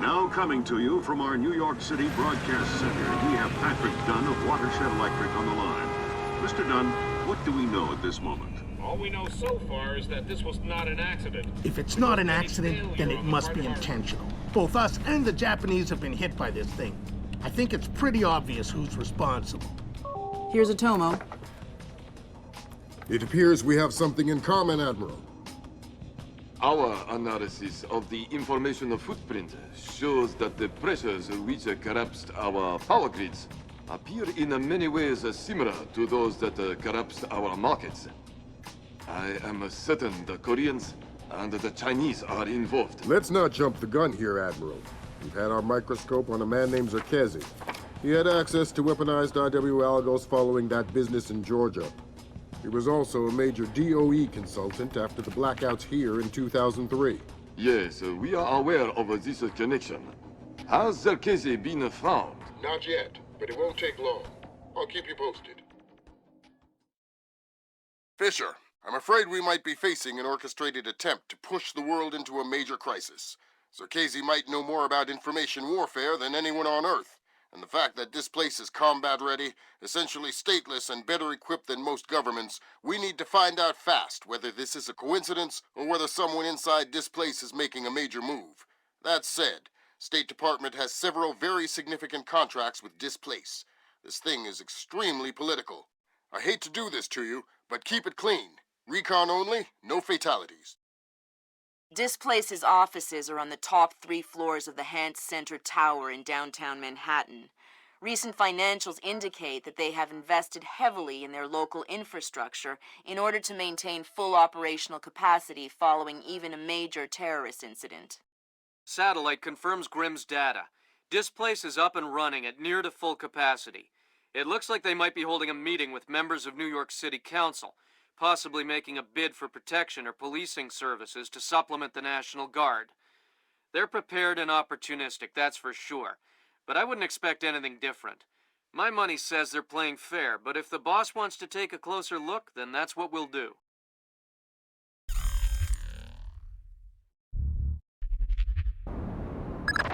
Now coming to you from our New York City broadcast center, we have Patrick Dunn of Watershed Electric on the line. Mr. Dunn, what do we know at this moment? All we know so far is that this was not an accident. If it's not an accident, then it must be intentional. Both us and the Japanese have been hit by this thing. I think it's pretty obvious who's responsible. Here's a Tomo. It appears we have something in common, Admiral. Our analysis of the information footprint shows that the pressures which collapsed our power grids appear in many ways similar to those that collapsed our markets. I am certain the Koreans and the Chinese are involved. Let's not jump the gun here, Admiral. We've had our microscope on a man named Zerkezi. He had access to weaponized IW algos following that business in Georgia. He was also a major DOE consultant after the blackouts here in 2003. Yes, we are aware of this connection. Has Zerkezi been found? Not yet, but it won't take long. I'll keep you posted. Fisher, I'm afraid we might be facing an orchestrated attempt to push the world into a major crisis. Zerkezi might know more about information warfare than anyone on Earth. And the fact that Displace is combat-ready, essentially stateless and better equipped than most governments, we need to find out fast whether this is a coincidence or whether someone inside Displace is making a major move. That said, State Department has several very significant contracts with Displace. This thing is extremely political. I hate to do this to you, but keep it clean. Recon only, no fatalities. Displace's offices are on the top 3 floors of the Hance Center Tower in downtown Manhattan. Recent financials indicate that they have invested heavily in their local infrastructure in order to maintain full operational capacity following even a major terrorist incident. Satellite confirms Grimm's data. Displace is up and running at near to full capacity. It looks like they might be holding a meeting with members of New York City Council, possibly making a bid for protection or policing services to supplement the National Guard. They're prepared and opportunistic, that's for sure. But I wouldn't expect anything different. My money says they're playing fair, but if the boss wants to take a closer look, then that's what we'll do.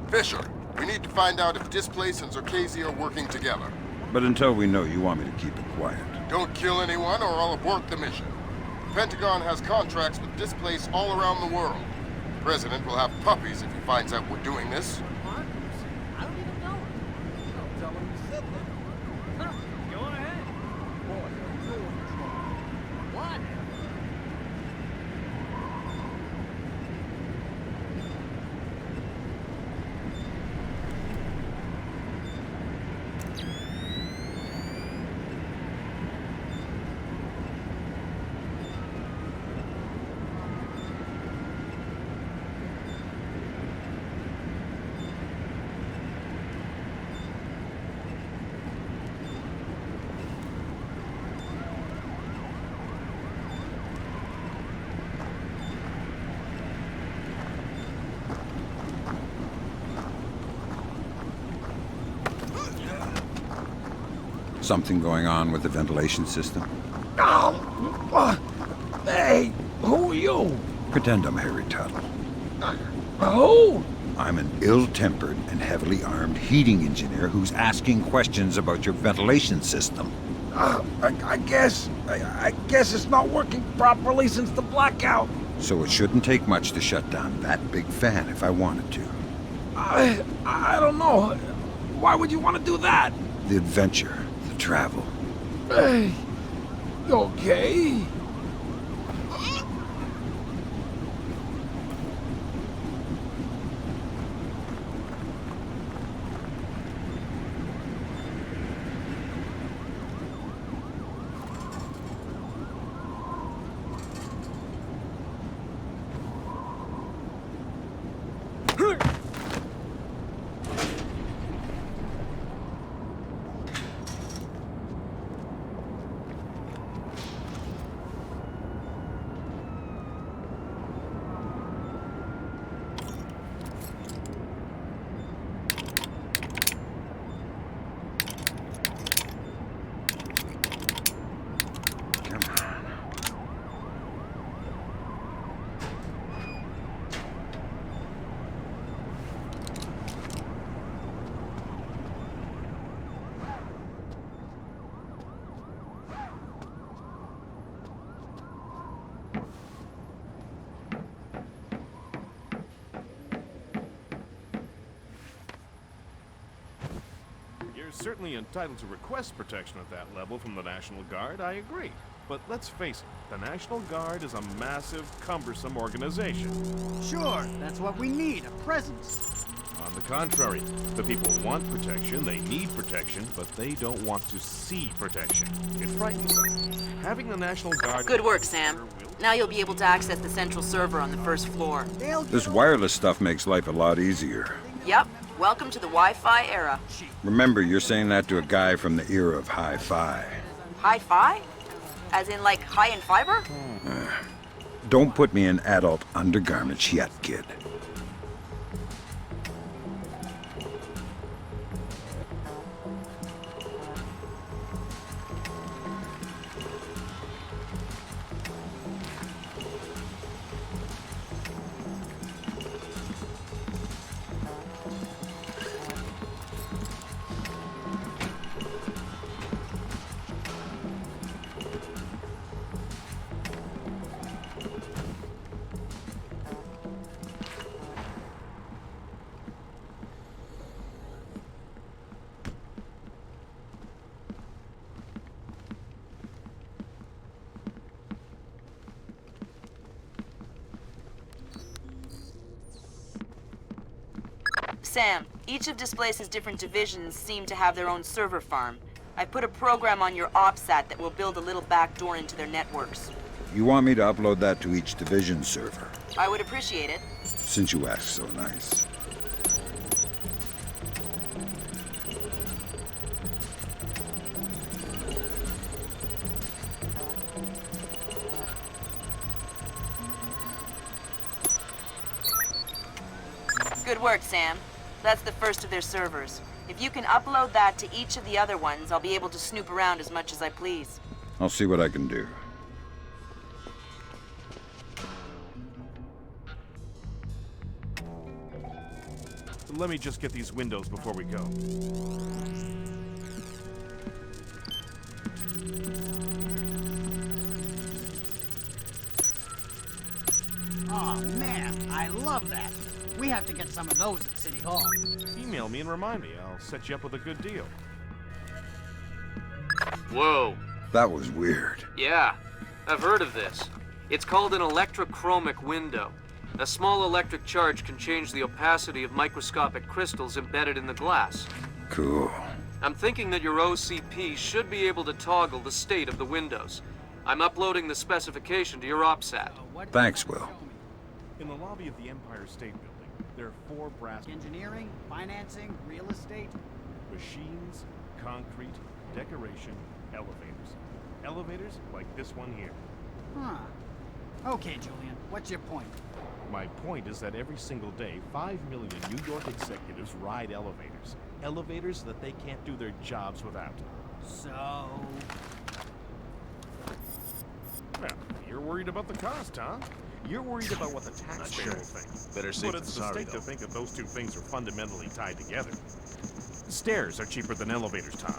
Fisher, we need to find out if Displace and Zerkezi are working together. But until we know, you want me to keep it quiet. Don't kill anyone or I'll abort the mission. The Pentagon has contracts with Displace all around the world. The President will have puppies if he finds out we're doing this. I don't even know. Don't tell him you said that. Go on ahead. Boy, you're in trouble. What? Something going on with the ventilation system? Hey, who are you? Pretend I'm Harry Tuttle. Who? I'm an ill-tempered and heavily armed heating engineer who's asking questions about your ventilation system. I guess it's not working properly since the blackout. So it shouldn't take much to shut down that big fan if I wanted to. I don't know. Why would you want to do that? The adventure, the travel. Hey, okay. They're certainly entitled to request protection at that level from the National Guard, I agree. But let's face it, the National Guard is a massive, cumbersome organization. Sure, that's what we need, a presence. On the contrary, the people want protection, they need protection, but they don't want to see protection. It frightens them. Having the National Guard... Good work, Sam. Now you'll be able to access the central server on the first floor. This wireless stuff makes life a lot easier. Yep. Welcome to the Wi-Fi era. Remember, you're saying that to a guy from the era of hi-fi. Hi-fi? As in, like, high in fiber? Don't put me in adult undergarments yet, kid. Sam, each of Displace's different divisions seem to have their own server farm. I put a program on your OPSAT that will build a little backdoor into their networks. You want me to upload that to each division server? I would appreciate it. Since you asked so nice. Good work, Sam. That's the first of their servers. If you can upload that to each of the other ones, I'll be able to snoop around as much as I please. I'll see what I can do. Let me just get these windows before we go. Aw, man, I love that. We have to get some of those at City Hall. Email me and remind me. I'll set you up with a good deal. Whoa. That was weird. Yeah, I've heard of this. It's called an electrochromic window. A small electric charge can change the opacity of microscopic crystals embedded in the glass. Cool. I'm thinking that your OCP should be able to toggle the state of the windows. I'm uploading the specification to your OPSAT. Thanks, Will. In the lobby of the Empire State Building, there are 4 brass... Engineering, financing, real estate. machines, concrete, decoration, elevators. Elevators like this one here. Huh. Okay, Julian, what's your point? My point is that every single day, 5 million New York executives ride elevators. Elevators that they can't do their jobs without. So... Well, you're worried about the cost, huh? You're worried about what the taxpayer will think. Better safe But it's than a sorry, mistake though. to think that those two things are fundamentally tied together. Stairs are cheaper than elevators, Tom.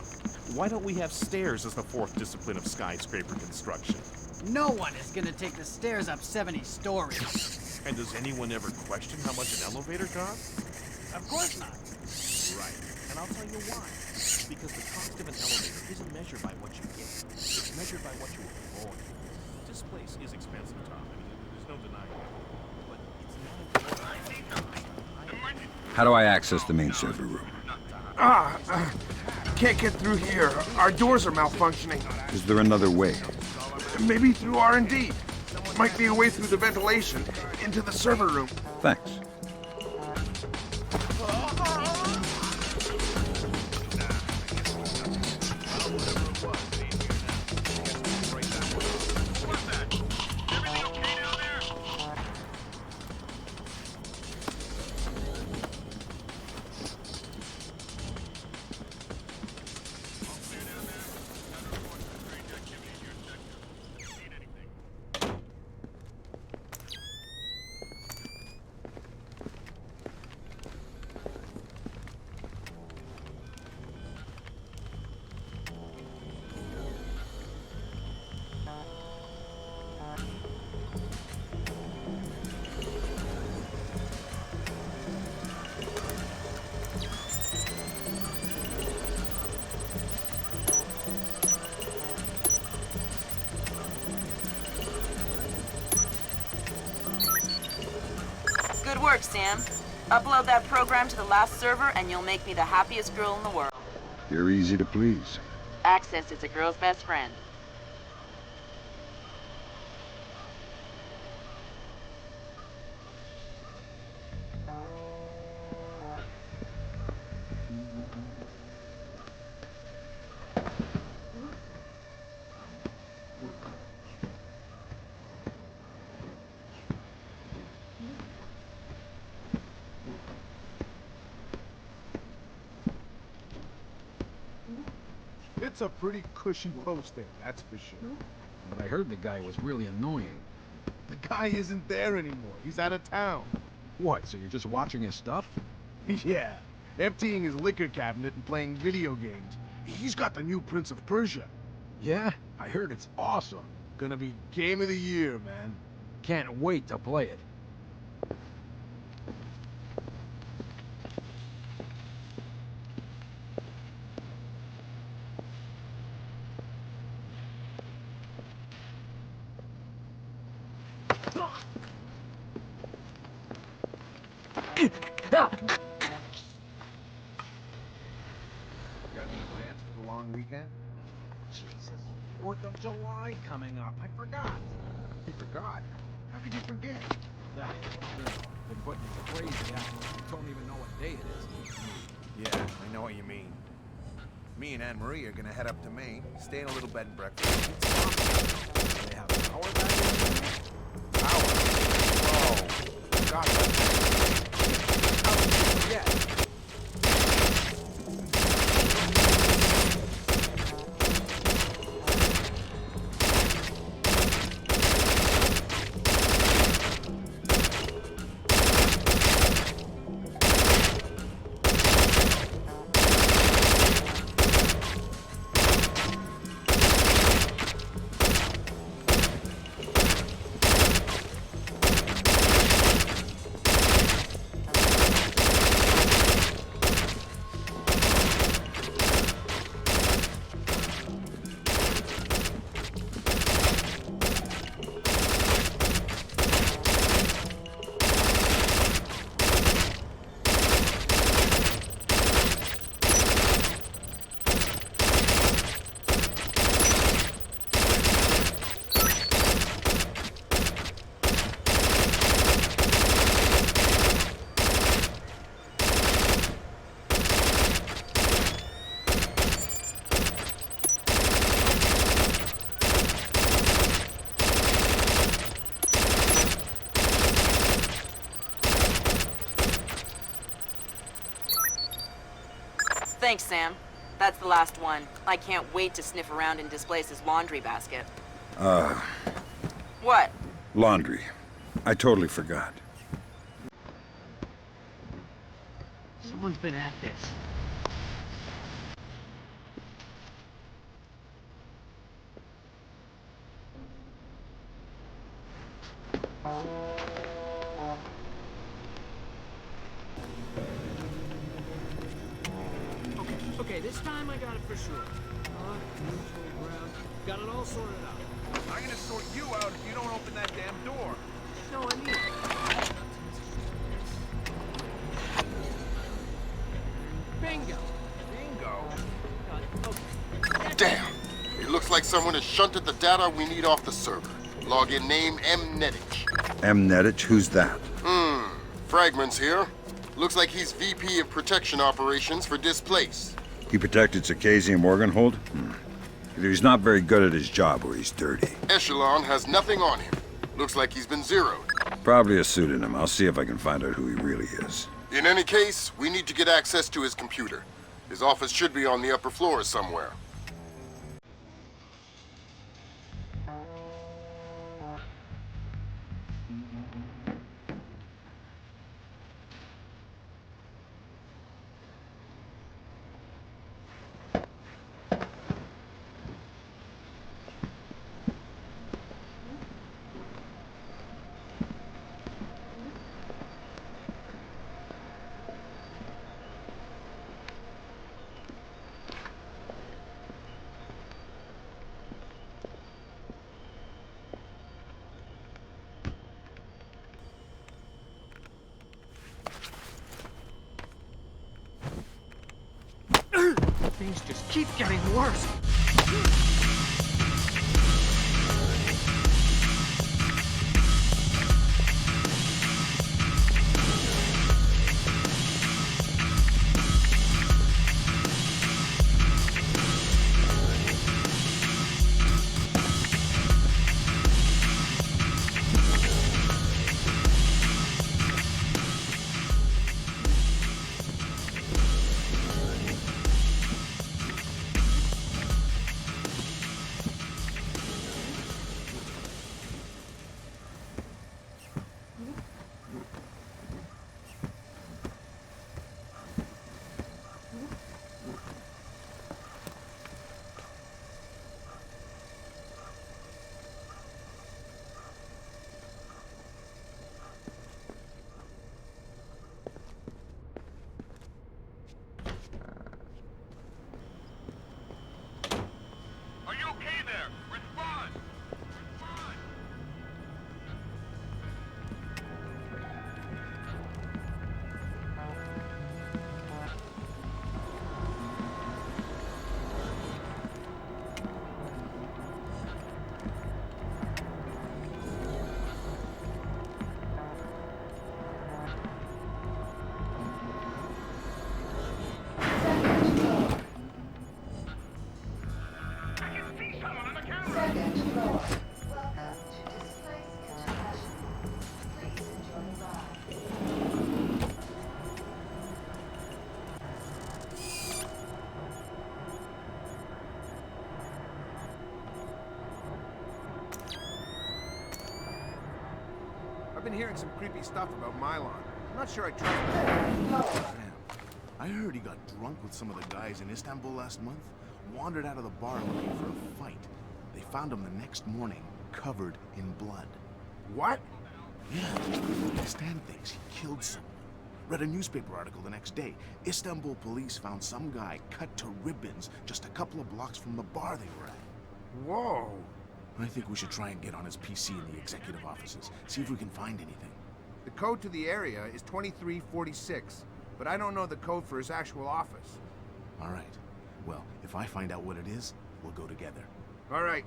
Why don't we have stairs as the 4th discipline of skyscraper construction? No one is gonna take the stairs up 70 stories. And does anyone ever question how much an elevator costs? Of course not. Right. And I'll tell you why. Because the cost of an elevator isn't measured by what you get. It's measured by what you avoid. Displace is expensive, Tom. I mean, there's no denying it. But it's not... How do I access the main server room? Can't get through here. Our doors are malfunctioning. Is there another way? Maybe through R&D. Might be a way through the ventilation into the server room. Thanks. Good work, Sam. Upload that program to the last server and you'll make me the happiest girl in the world. You're easy to please. Access is a girl's best friend. It's a pretty cushy post there, that's for sure. But I heard the guy was really annoying. The guy isn't there anymore. He's out of town. What, so you're just watching his stuff? Yeah, emptying his liquor cabinet and playing video games. He's got the new Prince of Persia. Yeah, I heard it's awesome. Gonna be game of the year, man. Can't wait to play it. Got any plans for the long weekend? Jesus, 4th of July coming up. I forgot. You forgot? How could you forget? Been putting you crazy acting like you don't even know what day it is. Yeah, I know what you mean. Me and Anne-Marie are gonna head up to Maine, stay in a little bed and breakfast. They have power back in there? Power? Oh, God. How did you forget? Thanks, Sam. That's the last one. I can't wait to sniff around in Displace's laundry basket. What? Laundry. I totally forgot. Someone's been at this. Okay, this time I got it for sure. Neutral ground. Got it all sorted out. I'm gonna sort you out if you don't open that damn door. No, I mean it. Bingo. Bingo. Okay. Damn! It looks like someone has shunted the data we need off the server. Login name Mnetich. Mnetich? Who's that? Fragments here. Looks like he's VP of Protection Operations for Displace. He protected Circassian and Morganhold? Either he's not very good at his job or he's dirty. Echelon has nothing on him. Looks like he's been zeroed. Probably a pseudonym. I'll see if I can find out who he really is. In any case, we need to get access to his computer. His office should be on the upper floor somewhere. Things just keep getting worse. I've been hearing some creepy stuff about Mylon. I'm not sure I trust him. Damn. I heard he got drunk with some of the guys in Istanbul last month, wandered out of the bar looking for a fight. They found him the next morning, covered in blood. What? Yeah, Stan thinks he killed someone. Read a newspaper article the next day. Istanbul police found some guy cut to ribbons just a couple of blocks from the bar they were at. Whoa. I think we should try and get on his PC in the executive offices, see if we can find anything. The code to the area is 2346, but I don't know the code for his actual office. All right. Well, if I find out what it is, we'll go together. All right.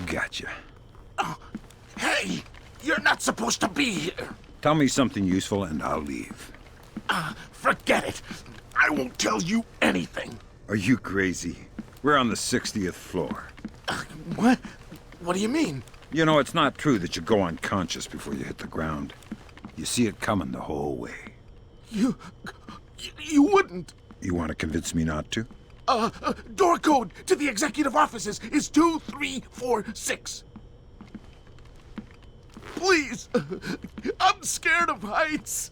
Gotcha. Oh, hey! You're not supposed to be here! Tell me something useful and I'll leave. Forget it! I won't tell you anything! Are you crazy? We're on the 60th floor. What? What do you mean? You know, it's not true that you go unconscious before you hit the ground. You see it coming the whole way. You wouldn't! You want to convince me not to? Door code to the executive offices is 2346. Please! I'm scared of heights!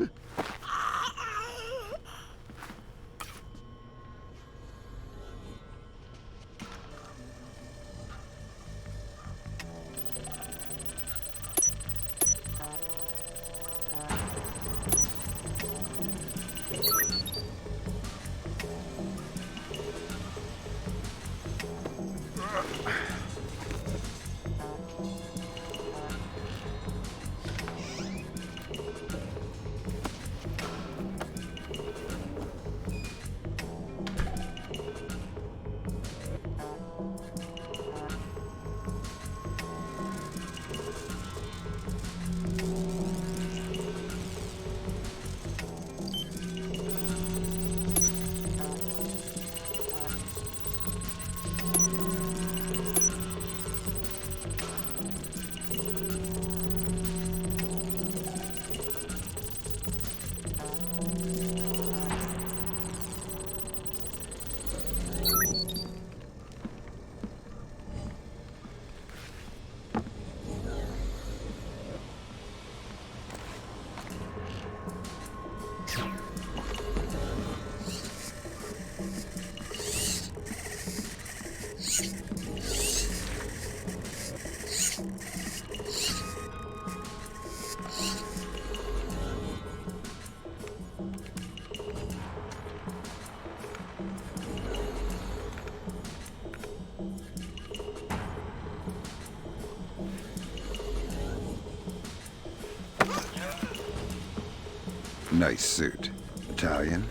Nice suit. Italian?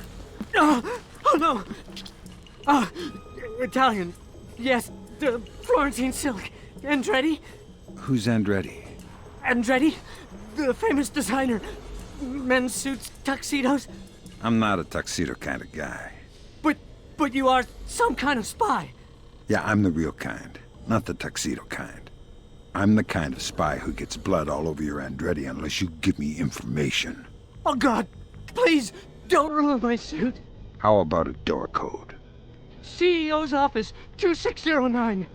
Oh no! Italian. Yes, the Florentine silk. Andretti? Who's Andretti? Andretti? The famous designer. Men's suits, tuxedos. I'm not a tuxedo kind of guy. But you are some kind of spy. Yeah, I'm the real kind, not the tuxedo kind. I'm the kind of spy who gets blood all over your Andretti unless you give me information. Oh God, please, don't ruin my suit. How about a door code? CEO's office, 2609.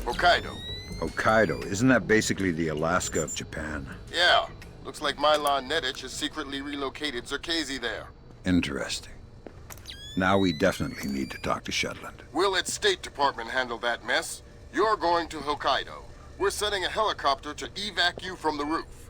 Hokkaido. Hokkaido, isn't that basically the Alaska of Japan? Yeah. Looks like Milan Nedich has secretly relocated Zerkezi there. Interesting. Now we definitely need to talk to Shetland. We'll let State Department handle that mess. You're going to Hokkaido. We're sending a helicopter to evac you from the roof.